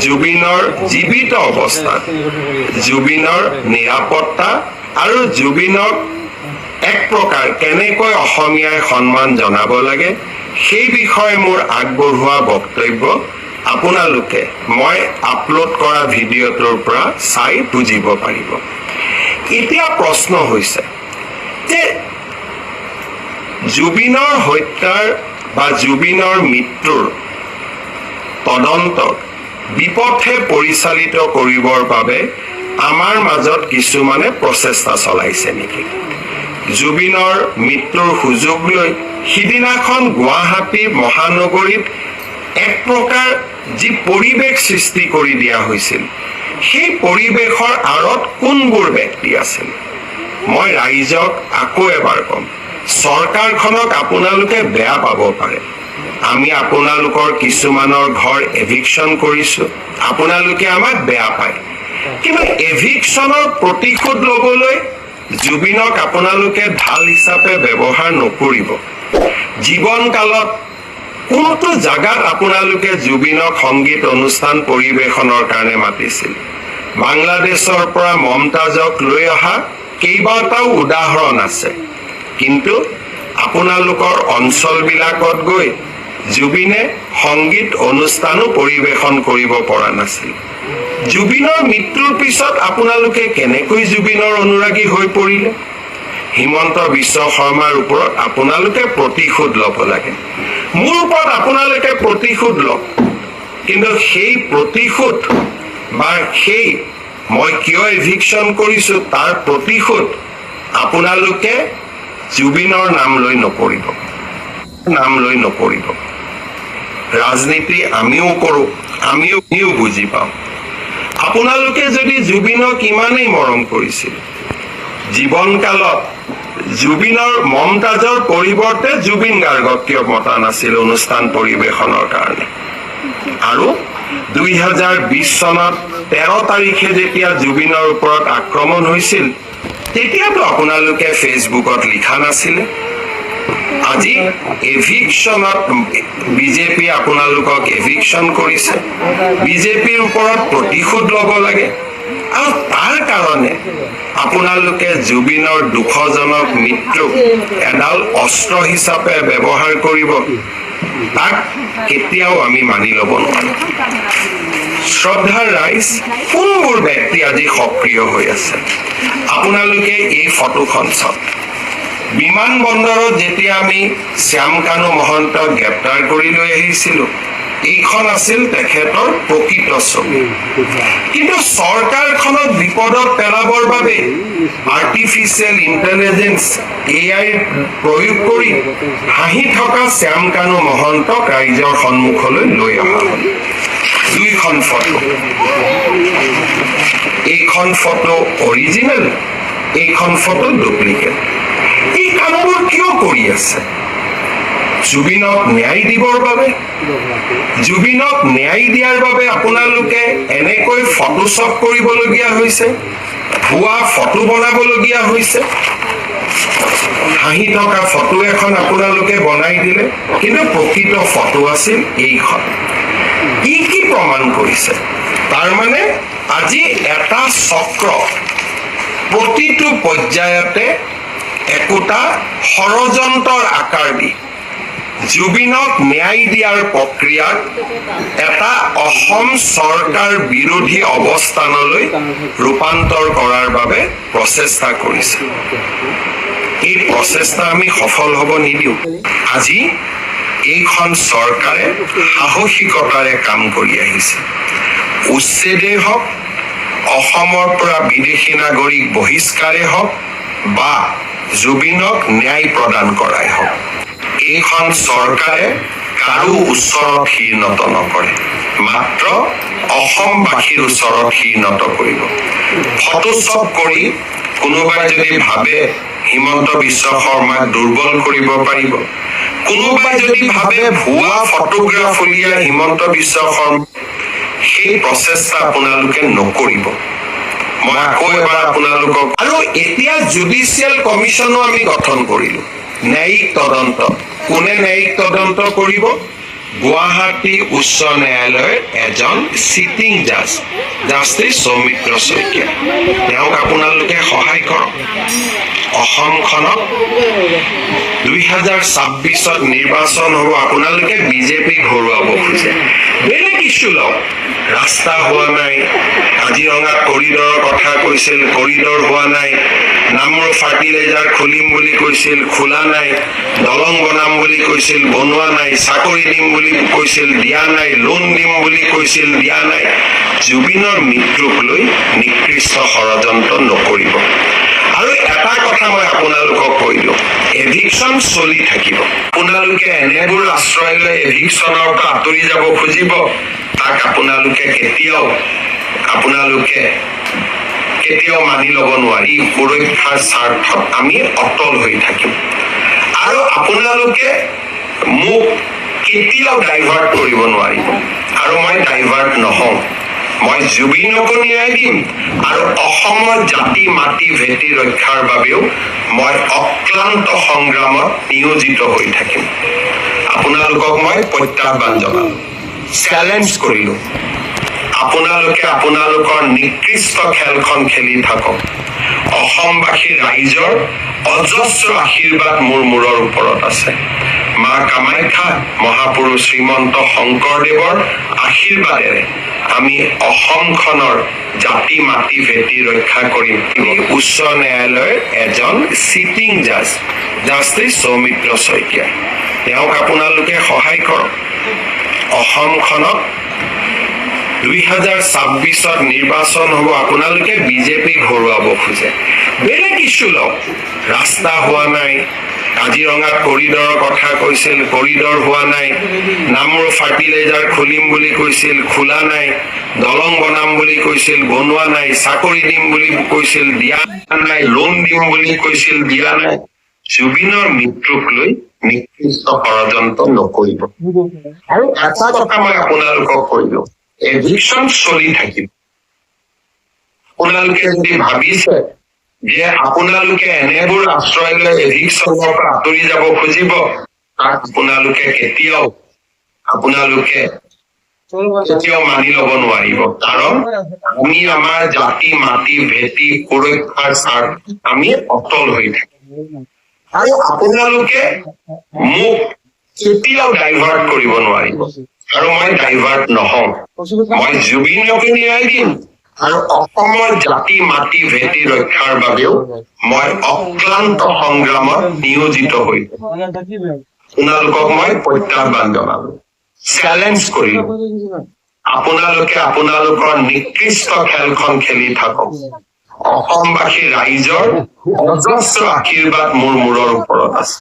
জুবিনৰ জীৱিত অৱস্থাত জুবিনৰ নিৰাপত্তা আৰু জুবিনক এক প্ৰকাৰ কেনেকৈ অসমীয়াই সন্মান জনাব লাগে সেই বিষয়ে মোৰ আগবঢ়োৱা বক্তব্য আপোনালোকে মই আপলোড কৰা ভিডিঅ'টোৰ পৰা চাই বুজিব পাৰিব। এতিয়া প্ৰশ্ন হৈছে যে জুবিনৰ হত্যাৰ বা জুবিনৰ মৃত্যুৰ তদন্তক বিপথে পৰিচালিত কৰিবৰ বাবে আমাৰ মাজত কিছুমানে প্ৰচেষ্টা চলাইছে নেকি? জুবিনৰ মৃত্যুৰ সুযোগ লৈ সিদিনাখন গুৱাহাটী মহানগৰীত এক প্ৰকাৰ যি পৰিৱেশ সৃষ্টি কৰি দিয়া হৈছিল সেই পৰিৱেশৰ আঁৰত কোনবোৰ ব্যক্তি আছিল? মই ৰাইজক আকৌ এবাৰ ক'ম, চৰকাৰখনক আপোনালোকে বেয়া পাব পাৰে, আমি আপোনালোকৰ কিছুমানৰ ঘৰ এভিকশ্যন কৰিছোঁ, আপোনালোকে আমাক বেয়া পায়, কিন্তু এভিকশ্যনৰ প্ৰতিশোধ ল'বলৈ জুবিনক আপোনালোকে ঢাল হিচাপে ব্যৱহাৰ নকৰিব। জীৱনকালত কোনটো জাগাত আপোনালোকে জুবিনক সংগীত অনুষ্ঠান পৰিৱেশনৰ কাৰণে মাতিছিল? বাংলাদেশৰ পৰা মমতাজক লৈ অহা কেইবাটাও উদাহৰণ আছে, কিন্তু আপোনালোকৰ অঞ্চলবিলাকত গৈ জুবিনে সংগীত অনুষ্ঠানো পৰিৱেশন কৰিব পৰা নাছিল। জুবিনৰ মৃত্যুৰ পিছত আপোনালোকে কেনেকৈ জুবিনৰ অনুৰাগী হৈ পৰিলে? হিমন্ত বিশ্ব শৰ্মাৰ ওপৰত আপোনালোকে প্ৰতিশোধ ল'ব লাগে, মোৰ ওপৰত আপোনালোকে প্ৰতিশোধ লওক, কিন্তু সেই প্ৰতিশোধ বা সেই মই কিয় এভিকশ্যন কৰিছোঁ তাৰ প্ৰতিশোধ আপোনালোকে জুবিনৰ নাম লৈ নকৰিব। ৰাজনীতি আমিও কৰোঁ, আমিও বুজি পাওঁ। আপোনালোকে যদি জুবিনক ইমানেই মৰম কৰিছিল, জীৱনকালত জুবিনৰ মমতাজৰ পৰিৱৰ্তে জুবিন গাৰ্গক কিয় মতা নাছিল অনুষ্ঠান পৰিৱেশনৰ কাৰণে? আৰু 2020 চনত 13 তাৰিখে যেতিয়া জুবিনৰ ওপৰত আক্ৰমণ হৈছিল তেতিয়াতো আপোনালোকে ফেচবুকত লিখা নাছিলে। আজি এভিকশ্যনত বিজেপি আপোনালোকক এভিকশ্যন কৰিছে, বিজেপিৰ ওপৰত প্ৰতিশোধ ল'ব লাগে, আৰু তাৰ কাৰণে আপোনালোকে জুবিনৰ দুখজনক মৃত্যুক এডাল অস্ত্ৰ হিচাপে ব্যৱহাৰ কৰিব, তাক কেতিয়াও আমি মানি ল'ব নোৱাৰো। শ্ৰদ্ধাৰ ৰাইজ, কোনবোৰ ব্যক্তি আজি সক্ৰিয় হৈ আছে? আপোনালোকে এই ফটোখন চাওক। বিমানবন্দৰত যেতিয়া আমি শ্যাম কানু মহন্তক গ্ৰেপ্তাৰ কৰি লৈ আহিছিলোঁ, এইখন আছিল তেখেতৰ প্ৰকৃত ছবি, কিন্তু চৰকাৰখনক বিপদত পেলাবৰ বাবে আৰ্টিফিচিয়েল ইণ্টেলিজেন্স AI প্ৰয়োগ কৰি হাঁহি থকা শ্যাম কানু মহন্তক ৰাইজৰ সন্মুখলৈ লৈ অহা হ'ল। দুইখন ফটো, এইখন ফটো অৰিজিনেল, এইখন ফটো ডুপ্লিকেট। এই কামবোৰ কিয় কৰি আছে? জুবিনক ন্যায় দিবৰ বাবে? জুবিনক ন্যায় দিয়াৰ বাবে আপোনালোকে এনেকৈ ফটোশ্বপ কৰিবলগীয়া হৈছে, ভুৱা ফটো বনাবলগীয়া হৈছে। হাঁহি থকা ফটো এখন আপোনালোকে বনাই দিলে, কিন্তু প্ৰকৃত ফটো আছিল এইখন। ই কি প্ৰমাণ কৰিছে? তাৰমানে আজি এটা চক্ৰ প্ৰতিটো পৰ্যায়তে একোটা ষড়যন্ত্ৰৰ আকাৰ দি জুবিনক ন্যায় দিয়াৰ প্ৰক্ৰিয়াক এটা অসম চৰকাৰ বিৰোধী অৱস্থানলৈ ৰূপান্তৰ কৰাৰ বাবে প্ৰচেষ্টা কৰিছে। এই প্ৰচেষ্টা আমি সফল হ'ব নিদিওঁ। আজি এইখন চৰকাৰে সাহসিকতাৰে কাম কৰি আহিছে। উচ্ছেদেই হওক, অসমৰ পৰা বিদেশী নাগৰিক বহিষ্কাৰে হওক বা জুবিনক ন্যায় প্ৰদান কৰাই হওক, এইখন চৰকাৰে কাৰো ওচৰত শিৰ নত নকৰে, মাত্ৰ অসমবাসীৰ ওচৰত শিৰ নত কৰিব। ফটোশ্বপ কৰি কোনোবাই যদি ভাবে হিমন্ত বিশ্ব শৰ্মাক দুৰ্বল কৰিব পাৰিব, কোনোবাই যদি ভাবে ভুৱা ফটোগ্ৰাফ উলিয়াই হিমন্ত বিশ্ব শৰ্মা, সেই প্ৰচেষ্টা আপোনালোকে নকৰিব। মই আকৌ এবাৰ আপোনালোকক, আৰু এতিয়া জুডিচিয়েল কমিশ্যনো আমি গঠন কৰিলো, ন্যায়িক তদন্ত। কোনে ন্যায়িক তদন্ত কৰিব? গুৱাহাটী উচ্চ ন্যায়ালয়ৰ এজন চিটিং জাজ জাষ্টিছ সৌমিত্ৰ শইকীয়া তেওঁক আপোনালোকে সহায় কৰক অসমখনক 2026ত নিৰ্বাচন হ'ব আপোনালোকে বিজেপিক হৰুৱাব খোজে বেলেগ ইছ্যু লওক ৰাস্তা হোৱা নাই কাজিৰঙাত কৰিডৰৰ কথা কৈছিল কৰিডৰ হোৱা নাই নামৰূপ ফাৰ্টিলাইজাৰ খুলিম বুলি কৈছিল খোলা নাই দলং বনাম বুলি কৈছিল বনোৱা নাই চাকৰি দিম বুলি কৈছিল দিয়া নাই লোন দিম বুলি কৈছিল দিয়া নাই জুবিনৰ মৃত্যুক লৈ নিকৃষ্ট ষড়যন্ত্ৰ নকৰিব আৰু এটা কথা মই আপোনালোকক কৈ দিওঁ এভিকশ্যন চলি থাকিব আপোনালোকে এনেবোৰ আশ্ৰয় লৈ এভিকশ্যনৰ পৰা আঁতৰি যাব খুজিব তাক আপোনালোকে কেতিয়াও মানি ল'ব নোৱাৰি সুৰক্ষাৰ স্বাৰ্থত আমি অটল হৈ থাকিম আৰু আপোনালোকে মোক কেতিয়াও ডাইভাৰ্ট কৰিব নোৱাৰিব আৰু মই ডাইভাৰ্ট নহওঁ মই জুবিনকো ন্যায় দিম আৰু অসমৰ জাতি মাটি ভেটি ৰক্ষাৰ বাবেও মই অক্লান্ত সংগ্ৰামত নিয়োজিত হৈ থাকিম আপোনালোকক মই প্ৰত্যাহ্বান জনালো চেলেঞ্জ কৰিলো আপোনালোকে আপোনালোকৰ নিকৃষ্ট খেলখন খেলি থাকক অসমবাসী ৰাইজৰ অজস্ৰ আশীৰ্বাদ মোৰ মূৰৰ ওপৰত আছে মা কামাখ্যা মহাপুৰুষ শ্ৰীমন্ত শংকৰদেৱৰ আশীৰ্বাদেৰে আমি অসমখনৰ জাতি মাটি ভেটি ৰক্ষা কৰিম উচ্চ ন্যায়ালয়ৰ এজন চিটিং জাজ জাষ্টিছ সৌমিত্ৰ শইকীয়া তেওঁক আপোনালোকে সহায় কৰক অসমখনক 2026ত নিৰ্বাচন হ'ব আপোনালোকে বিজেপিক হৰুৱাব খোজে বেলেগ ইছ্যু লওক ৰাস্তা হোৱা নাই কাজিৰঙাত কৰিডৰৰ কথা কৈছিল কৰিডৰ হোৱা নাই নামৰূপ ফাৰ্টিলাইজাৰ খুলিম বুলি কৈছিল খোলা নাই দলং বনাম বুলি কৈছিল বনোৱা নাই চাকৰি দিম বুলি কৈছিল দিয়া নাই লোন দিম বুলি কৈছিল দিয়া নাই জুবিনৰ মৃত্যুক লৈ নিকৃষ্ট ষড়যন্ত্ৰ নকৰিব আৰু এটা কথা মই আপোনালোকক কৈ দিওঁ এভিকশ্যন চলি থাকিব আপোনালোকে যদি ভাবিছে যে আপোনালোকে এনেবোৰ আশ্ৰয় লৈ এভিকশ্যনৰ পৰা আঁতৰি যাব খুজিব তাক আপোনালোকে কেতিয়াও মানি ল'ব নোৱাৰিব কাৰণ আমি আমাৰ জাতি মাটি ভেটি সুৰক্ষাৰ স্বাৰ্থত আমি অটল হৈ থাকিম আৰু আপোনালোকে মোক কেতিয়াও ডাইভাৰ্ট কৰিব নোৱাৰিব আৰু মই ডাইভাৰ্ট নহওঁ মই জুবিনকো ন্যায় দিম আৰু অসমৰ জাতি মাটি ভেটি ৰক্ষাৰ বাবেও মই অক্লান্ত সংগ্ৰামত নিয়োজিত হৈ আপোনালোকক মই প্ৰত্যাহ্বান জনালো চেলেঞ্জ কৰিলো আপোনালোকে আপোনালোকৰ নিকৃষ্ট খেলখন খেলি থাকক অসমবাসী ৰাইজৰ অজস্ৰ আশীৰ্বাদ মোৰ মূৰৰ ওপৰত আছে